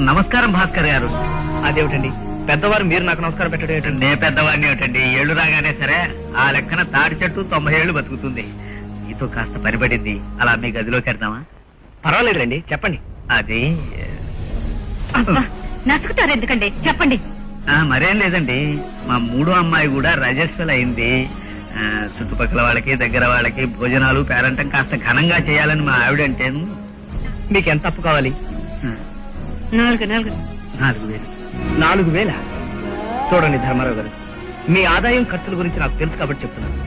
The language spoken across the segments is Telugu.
నమస్కారం భాస్కర్ గారు. అదేమిటండి పెద్దవారు మీరు నాకు నమస్కారం పెట్టడం ఏంటండి? నే పెద్దవాడిని ఏమిటండి, ఏళ్ళు రాగానే సరే ఆ లెక్కన తాడి చెట్టు 90 ఏళ్లు బతుకుతుంది. మీతో కాస్త పనిపడింది, అలా మీ గదిలోకి వెళ్దామా? పర్వాలేదులేండి, చెప్పండి. అది నసుకుతారు ఎందుకండి, చెప్పండి. మరేం లేదండి, మా మూడో అమ్మాయి కూడా రజస్వల్ అయింది. చుట్టుపక్కల వాళ్ళకి దగ్గర వాళ్ళకి భోజనాలు పేరంటం కాస్త ఘనంగా చేయాలని మా ఆవిడంటేను. మీకు ఎంత అప్పు కావాలి? 4,000. 4,000. చూడండి ధర్మారావు గారు, మీ ఆదాయం ఖర్చుల గురించి నాకు తెలుసు కాబట్టి చెప్తున్నాను.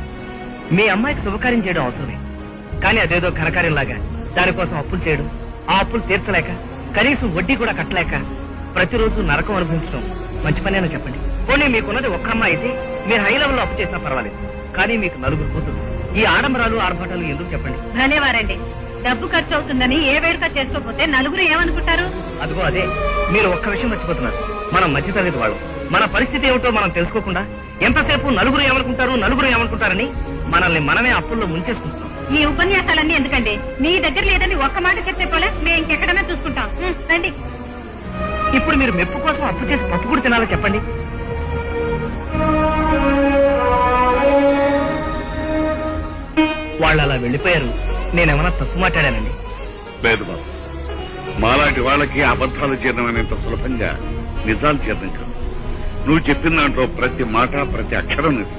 మీ అమ్మాయికి శుభకార్యం చేయడం అవసరమే, కానీ అదేదో ఘనకార్యంలాగా దానికోసం అప్పులు చేయడం, ఆ అప్పులు తీర్చలేక కనీసం వడ్డీ కూడా కట్టలేక ప్రతిరోజు నరకం అనుభవించడం మంచి పనేనా చెప్పండి. పోనీ మీకున్నది ఒక్క అమ్మాయి అయితే మీరు హై లెవెల్లో అప్పు చేసినా పర్వాలేదు, కానీ మీకు 4 కూతురు. ఈ ఆడంబరాలు ఆర్భాటాలు ఎందుకు చెప్పండి? భలేవారండి, డబ్బు ఖర్చు అవుతుందని ఏ వేడుక చేసుకోకపోతే నలుగురు ఏమనుకుంటారు? అదిగో అదే, మీరు ఒక్క విషయం మర్చిపోతున్నారు. మనం మధ్యతరగతి వాళ్ళు, మన పరిస్థితి ఏమిటో మనం తెలుసుకోకుండా ఎంతసేపు నలుగురు ఏమనుకుంటారని మనల్ని మనమే అప్పుల్లో ముంచేసుకుంటాం. ఈ ఉపన్యాసాలన్నీ ఎందుకండి? మీ దగ్గర లేదని ఒక్క మాట చెప్తే పోలే, మేము ఇంకెక్కడన్నా చూసుకుంటాం. రండి. ఇప్పుడు మీరు మెప్పు కోసం అప్పు చేసి పప్పు కూడా తినాలో చెప్పండి. వాళ్ళు అలా వెళ్లిపోయారు, నేనేమన్నా తప్పు మాట్లాడానండి? లేదు బాబు, మాలాంటి వాళ్ళకి అబద్ధాలు జీర్ణమైనంత సులభంగా నిజాలు జీర్ణం కాదు. నువ్వు చెప్పిన దాంట్లో ప్రతి మాట ప్రతి అక్షరం నిజం.